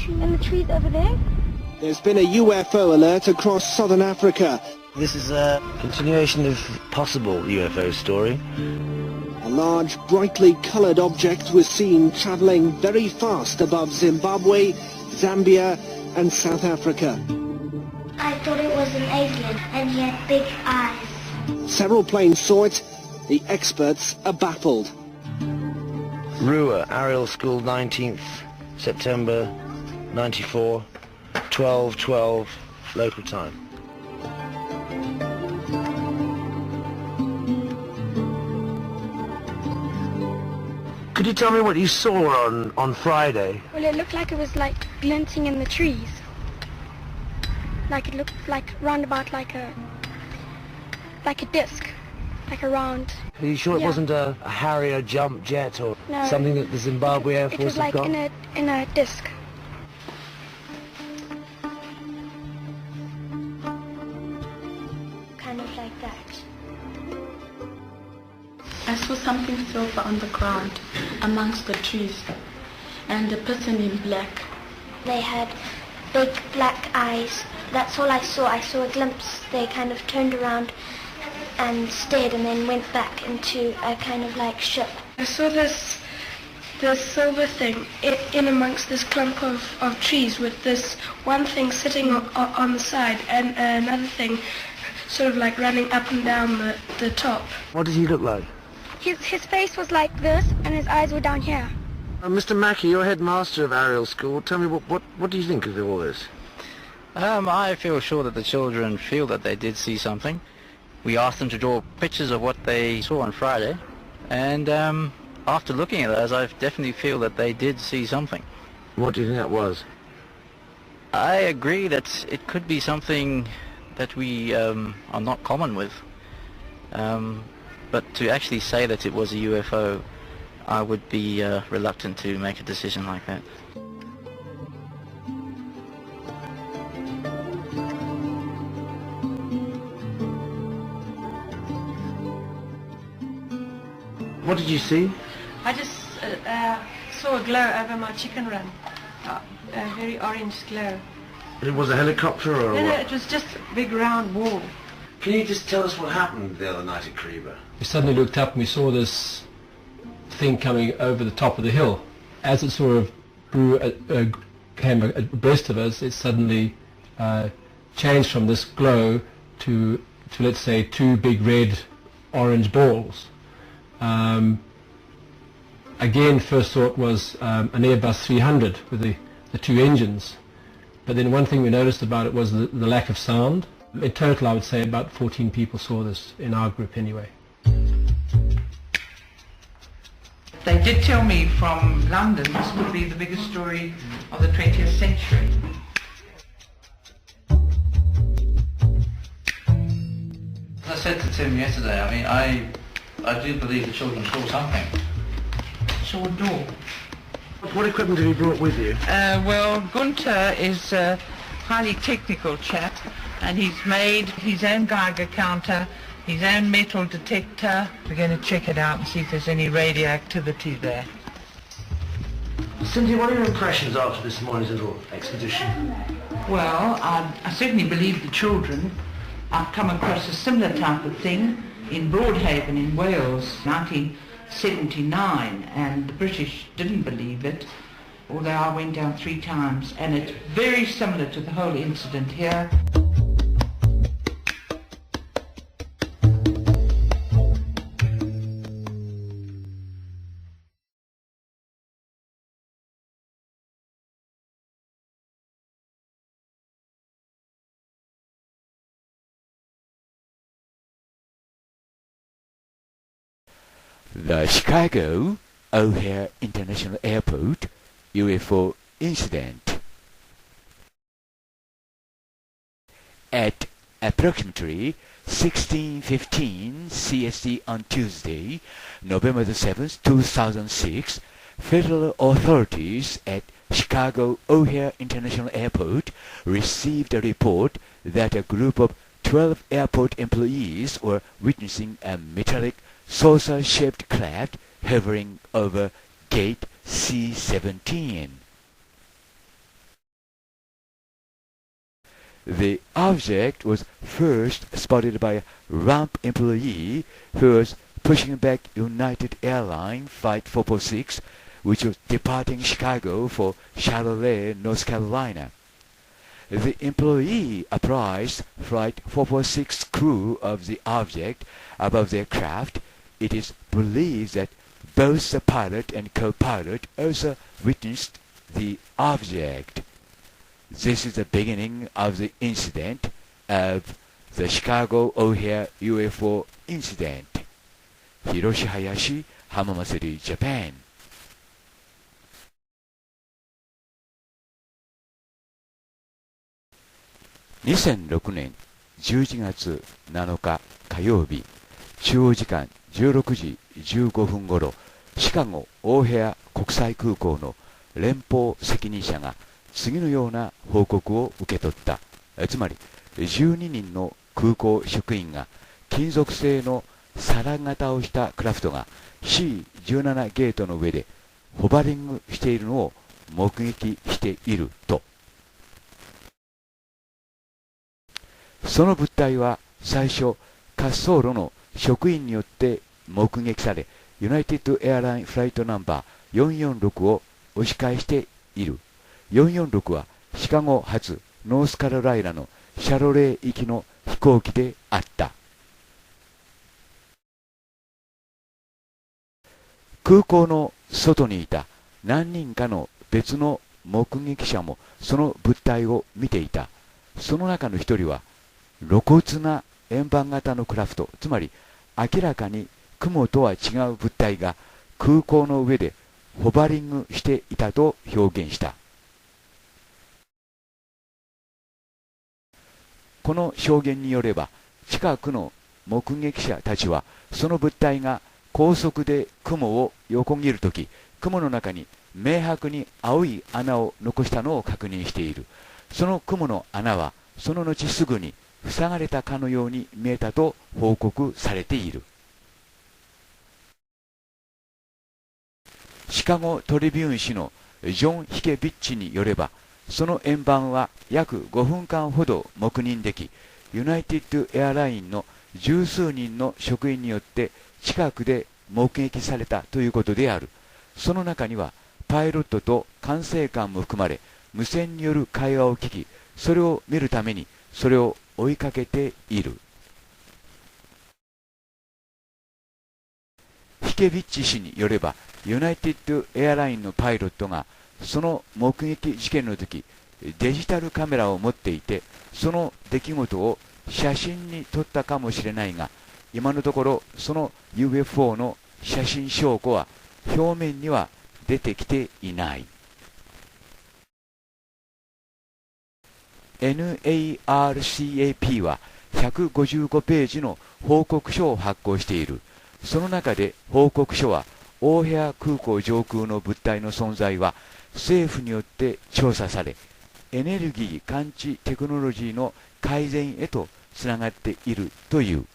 in the trees over there? There's been a UFO alert across southern Africa. This is a continuation of possible UFO story. A large, brightly coloured object was seen travelling very fast above Zimbabwe, Zambia and South Africa. I thought it was an alien, and he had big eyes. Several planes saw it. The experts are baffled. Real+Ariel School, 19th September 94, 12:12 local time. Could you tell me what you saw on Friday? Well, it looked like it was like glinting in the trees. Like it looked like roundabout like a disc, like a round. Are you sure it wasn't a Harrier jump jet or something that the Zimbabwe Air Force have got? It was like in a disc. Kind of like that. I saw something silver on the ground amongst the trees and a person in black. They had big black eyes. That's all I saw. I saw a glimpse. They kind of turned around and stared and then went back into a kind of like ship. I saw this silver thing in amongst this clump of trees with this one thing sitting on the side and another thing sort of like running up and down the top. What does he look like? His face was like this and his eyes were down here. Mr. Mackey, you're headmaster of Ariel School. Tell me, what do you think of all this? I feel sure that the children feel that they did see something. We asked them to draw pictures of what they saw on Friday, and after looking at those, I definitely feel that they did see something. What do you think that was? I agree that it could be something that we are not common with. But to actually say that it was a UFO, I would be reluctant to make a decision like that. What did you see? I just saw a glow over my chicken run, a very orange glow. It was a helicopter or No, what? it was just a big round wall. Can you just tell us what happened the other night at Kariba? We suddenly looked up and we saw this thing coming over the top of the hill. As it sort of came abreast of us, it suddenly changed from this glow to let's say two big red orange balls. Again, first thought was an Airbus 300 with the two engines. But then one thing we noticed about it was the lack of sound. In total, I would say about 14 people saw this, in our group anyway. They did tell me from London this would be the biggest story of the 20th century. As I said to Tim yesterday, I mean, I do believe the children saw something. Saw a door. What equipment have you brought with you? Well, Gunther is a highly technical chap, and he's made his own Geiger counter, his own metal detector. We're going to check it out and see if there's any radioactivity there. Cindy, what are your impressions after this morning's little expedition? Well, I certainly believe the children. I've come across a similar type of thing in Broadhaven in Wales, 1979, and the British didn't believe it, although I went down 3 times, and it's very similar to the whole incident here. The Chicago O'Hare International Airport UFO incident. At approximately 16:15 CST on Tuesday, November the 7th, 2006, federal authorities at Chicago O'Hare International Airport received a report that a group of 12 airport employees were witnessing a metallic saucer-shaped craft hovering over gate C-17. The object was first spotted by a ramp employee who was pushing back United Airlines Flight 446, which was departing Chicago for Charlotte, North Carolina. The employee apprised Flight 446 crew of the object above their craft. It is believed that both the pilot and co-pilot also witnessed the object. This is the beginning of the incident of the Chicago O'Hare UFO incident. Hiroshi Hayashi, 浜祭り Japan。2006年11月7日火曜日、中央時間16時15分ごろ、シカゴオーヘア国際空港の連邦責任者が次のような報告を受け取った。つまり12人の空港職員が金属製の皿型をしたクラフトが C17 ゲートの上でホバリングしているのを目撃していると。その物体は最初滑走路の職員によって目撃され、ユナイテッドエアラインフライトナンバー446を押し返している。446はシカゴ発ノースカロライナのシャロレー行きの飛行機であった。空港の外にいた何人かの別の目撃者もその物体を見ていた。その中の一人は露骨な円盤型のクラフト、つまり明らかに雲とは違う物体が空港の上でホバリングしていたと表現した。この証言によれば、近くの目撃者たちはその物体が高速で雲を横切るとき、雲の中に明白に青い穴を残したのを確認している。その雲の穴はその後すぐに塞がれたかのように見えたと報告されている。シカゴトリビューン紙のジョン・ヒケビッチによれば、その円盤は約5分間ほど黙認でき、ユナイテッドエアラインの十数人の職員によって近くで目撃されたということである。その中にはパイロットと管制官も含まれ、無線による会話を聞き、それを見るためにそれを追いかけている。ヒケビッチ氏によれば、ユナイテッドエアラインのパイロットがその目撃事件の時、デジタルカメラを持っていて、その出来事を写真に撮ったかもしれないが、今のところその UFO の写真証拠は表面には出てきていない。NARCAP は155ページの報告書を発行している。その中で報告書は、オーヘア空港上空の物体の存在は政府によって調査され、エネルギー感知テクノロジーの改善へとつながっているという。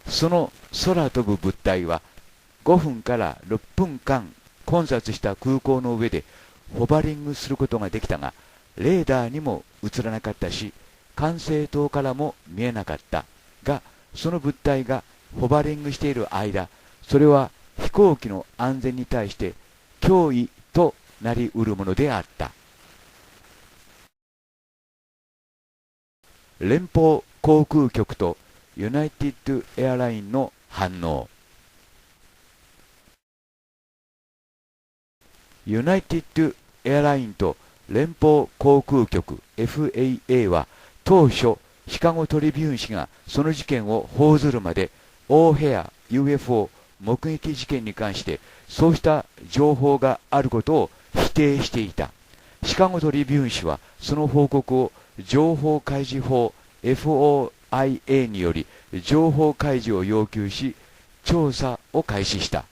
その空飛ぶ物体は5分から6分間混雑した空港の上でホバリングすることができたが、レーダーにも映らなかったし、管制塔からも見えなかったが、その物体がホバリングしている間、それは飛行機の安全に対して脅威となりうるものであった。連邦航空局とユナイテッドエアラインの反応。ユナイテッドエアラインと連邦航空局 FAA は当初、シカゴトリビューン紙がその事件を報ずるまで、オーヘア UFO 目撃事件に関してそうした情報があることを否定していた。シカゴトリビューン紙はその報告を情報開示法 FOIA により情報開示を要求し、調査を開始した。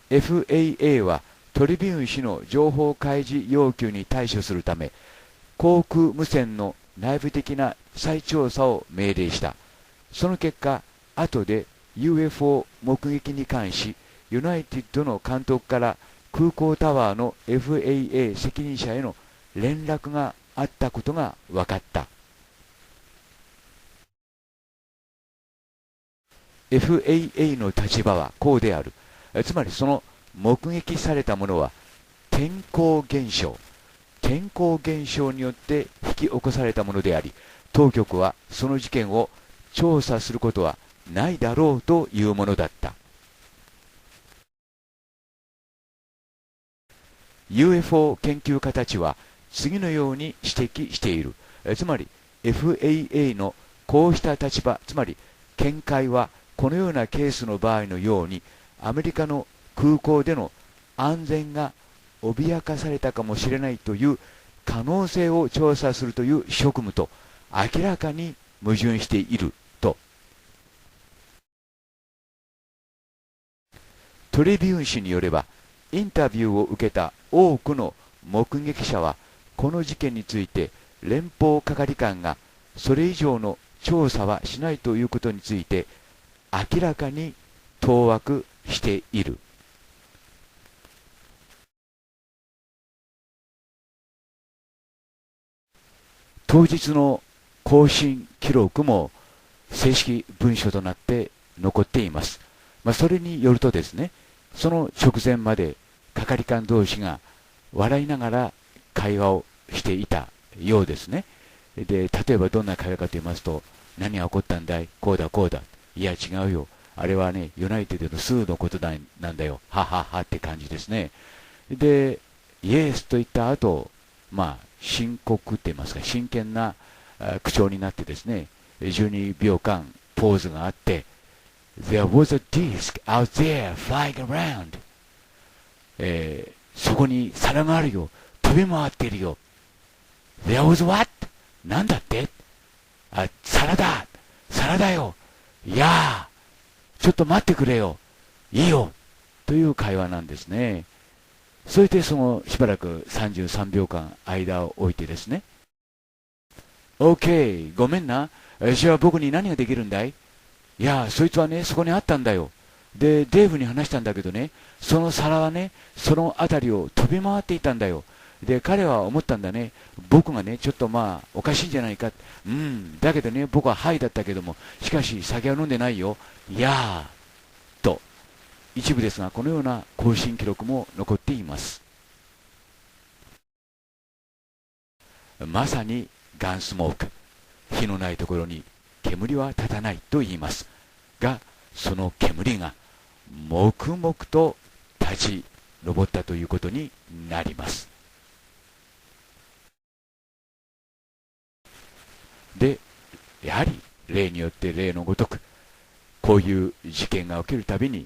FAA はトリビューン紙の情報開示要求に対処するため、航空無線の内部的な再調査を命令した。その結果、後で UFO 目撃に関し、ユナイテッドの監督から空港タワーの FAA 責任者への連絡があったことが分かった。FAA の立場はこうである。つまりその目撃されたものは天候現象によって引き起こされたものであり、当局はその事件を調査することはないだろうというものだった。UFO 研究家たちは次のように指摘している。つまり FAA のこうした立場、つまり見解はこのようなケースの場合のようにアメリカの空港での安全が脅かされたかもしれないという可能性を調査するという職務と明らかに矛盾していると。トリビューン紙によれば、インタビューを受けた多くの目撃者はこの事件について連邦係官がそれ以上の調査はしないということについて明らかに当惑している。当日の更新記録も正式文書となって残っています。それによるとですね、その直前まで係官同士が笑いながら会話をしていたようですね。で、例えばどんな会話かと言いますと、何が起こったんだい、こうだこうだ、いや違うよ、あれはねユナイテッドのスーのことなんだよ、はははって感じですね。で、イエスと言った後、深刻って言いますか、真剣な口調になってですね、12秒間ポーズがあって、There was a disc out there flying around、そこに皿があるよ、飛び回っているよ。There was what? なんだって？皿だよ。いやー、ちょっと待ってくれよ。いいよ。という会話なんですね。そしてそのしばらく33秒間間を置いてですね、OK、ごめんな。じゃあ僕に何ができるんだい？いや、そいつはね、そこにあったんだよ。で、デーブに話したんだけどね、その皿はね、その辺りを飛び回っていたんだよ。で、彼は思ったんだね。僕がね、ちょっとおかしいんじゃないか。だけどね、僕ははいだったけども、しかし酒は飲んでないよ。いやー、と。一部ですが、このような更新記録も残っています。まさにガンスモーク。火のないところに煙は立たないと言いますが、その煙が黙々と立ち上ったということになります。で、やはり例によって例のごとく、こういう事件が起きるたびに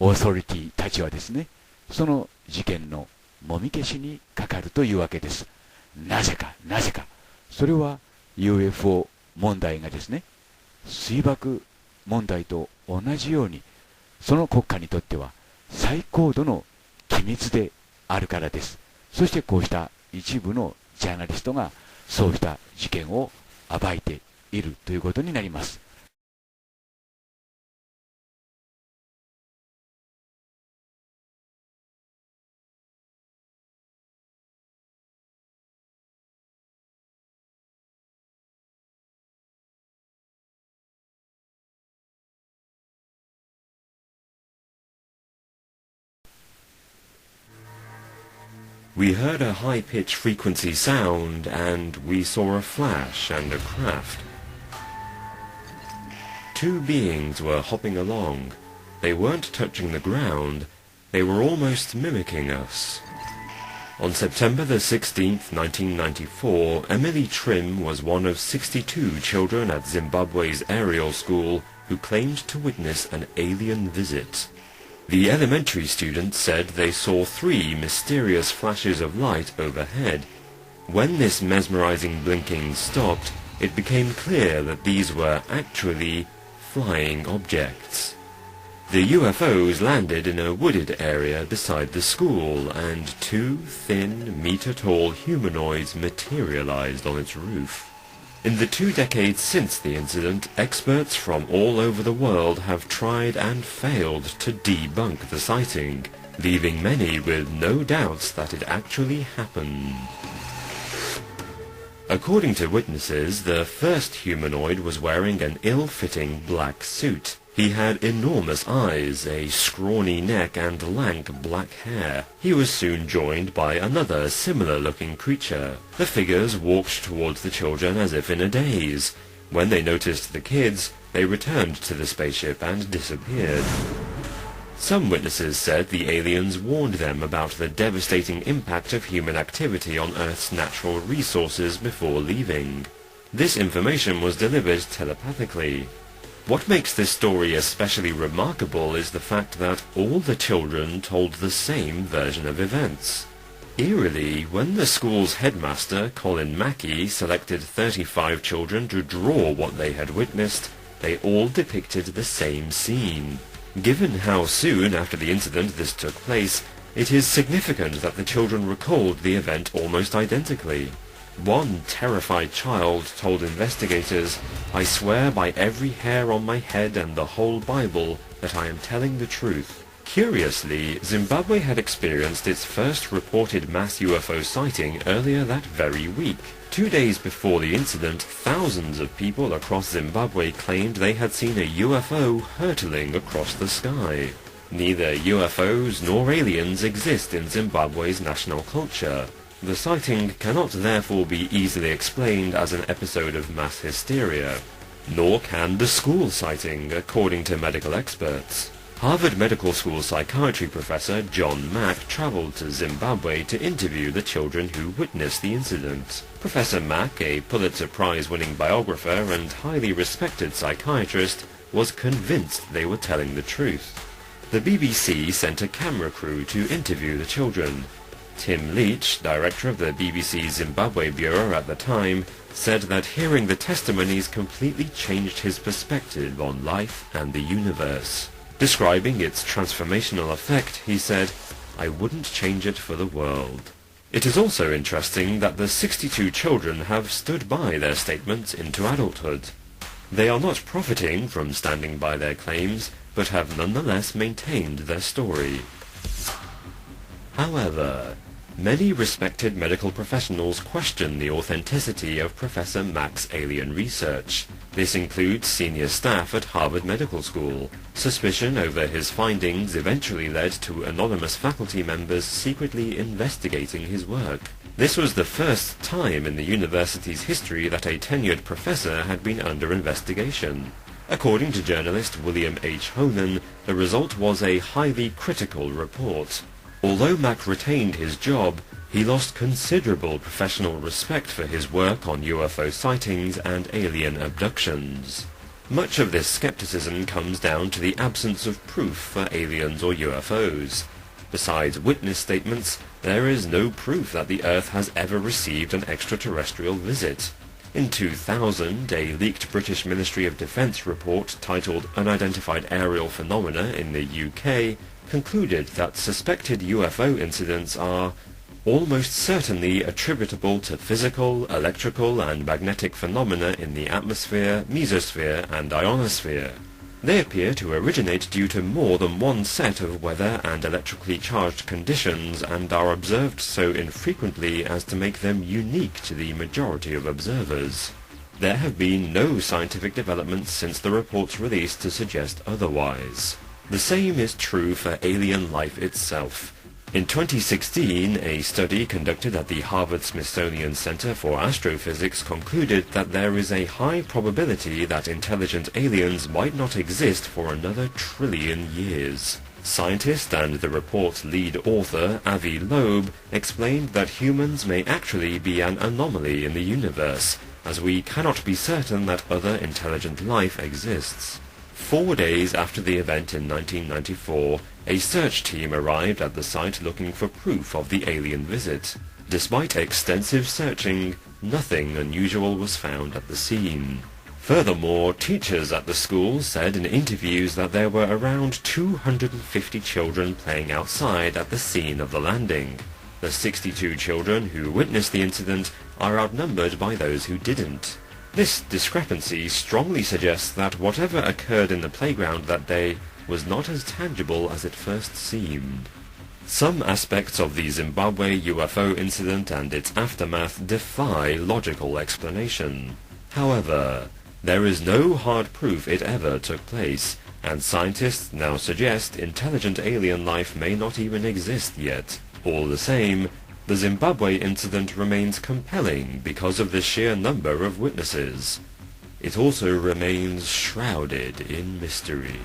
オーソリティたちはですね、その事件のもみ消しにかかるというわけです。なぜかそれは UFO 問題がですね、水爆問題と同じようにその国家にとっては最高度の機密であるからです。そしてこうした一部のジャーナリストがそうした事件を暴いているということになります。We heard a high-pitched frequency sound, and we saw a flash and a craft. Two beings were hopping along. They weren't touching the ground. They were almost mimicking us. On September the 16th, 1994, Emily Trim was one of 62 children at Zimbabwe's Ariel school who claimed to witness an alien visit.The elementary students said they saw 3 mysterious flashes of light overhead. When this mesmerizing blinking stopped, it became clear that these were actually flying objects. The UFOs landed in a wooded area beside the school, and 2 thin, meter-tall humanoids materialized on its roof. In the 2 decades since the incident, experts from all over the world have tried and failed to debunk the sighting, leaving many with no doubts that it actually happened. According to witnesses, the first humanoid was wearing an ill-fitting black suit. He had enormous eyes, a scrawny neck and lank black hair. He was soon joined by another similar-looking creature. The figures walked towards the children as if in a daze. When they noticed the kids, they returned to the spaceship and disappeared. Some witnesses said the aliens warned them about the devastating impact of human activity on Earth's natural resources before leaving. This information was delivered telepathically. What makes this story especially remarkable is the fact that all the children told the same version of events. Eerily, when the school's headmaster, Colin Mackey, selected 35 children to draw what they had witnessed, they all depicted the same scene. Given how soon after the incident this took place, it is significant that the children recalled the event almost identically. One terrified child told investigators, "I swear by every hair on my head and the whole Bible that I am telling the truth." Curiously, Zimbabwe had experienced its first reported mass UFO sighting earlier that very week. 2 days before the incident, thousands of people across Zimbabwe claimed they had seen a UFO hurtling across the sky. Neither UFOs nor aliens exist in Zimbabwe's national culture. The sighting cannot therefore be easily explained as an episode of mass hysteria. Nor can the school sighting, according to medical experts. Harvard Medical School psychiatry professor John Mack traveled to Zimbabwe to interview the children who witnessed the incident. Professor Mack, a Pulitzer Prize-winning biographer and highly respected psychiatrist, was convinced they were telling the truth. The BBC sent a camera crew to interview the children. Tim Leach, director of the BBC Zimbabwe Bureau at the time, said that hearing the testimonies completely changed his perspective on life and the universe. Describing its transformational effect, he said, "I wouldn't change it for the world." It is also interesting that the 62 children have stood by their statements into adulthood. They are not profiting from standing by their claims, but have nonetheless maintained their story. However, many respected medical professionals question the authenticity of Professor Mack's alien research. This includes senior staff at Harvard Medical School. Suspicion over his findings eventually led to anonymous faculty members secretly investigating his work. This was the first time in the university's history that a tenured professor had been under investigation. According to journalist William H. Honan, the result was a highly critical report. Although Mack retained his job, he lost considerable professional respect for his work on UFO sightings and alien abductions. Much of this skepticism comes down to the absence of proof for aliens or UFOs. Besides witness statements, there is no proof that the Earth has ever received an extraterrestrial visit. In 2000, a leaked British Ministry of Defence report titled Unidentified Aerial Phenomena in the UK concluded that suspected UFO incidents are almost certainly attributable to physical, electrical and magnetic phenomena in the atmosphere, mesosphere and ionosphere. They appear to originate due to more than one set of weather and electrically charged conditions and are observed so infrequently as to make them unique to the majority of observers. There have been no scientific developments since the report's release to suggest otherwise. The same is true for alien life itself. In 2016, a study conducted at the Harvard-Smithsonian Center for Astrophysics concluded that there is a high probability that intelligent aliens might not exist for another 1 trillion years. Scientist and the report's lead author, Avi Loeb, explained that humans may actually be an anomaly in the universe, as we cannot be certain that other intelligent life exists. 4 days after the event in 1994, a search team arrived at the site looking for proof of the alien visit. Despite extensive searching, nothing unusual was found at the scene. Furthermore, teachers at the school said in interviews that there were around 250 children playing outside at the scene of the landing. The 62 children who witnessed the incident are outnumbered by those who didn't. This discrepancy strongly suggests that whatever occurred in the playground that day was not as tangible as it first seemed. Some aspects of the Zimbabwe UFO incident and its aftermath defy logical explanation. However, there is no hard proof it ever took place, and scientists now suggest intelligent alien life may not even exist yet. All the same, the Zimbabwe incident remains compelling because of the sheer number of witnesses. It also remains shrouded in mystery.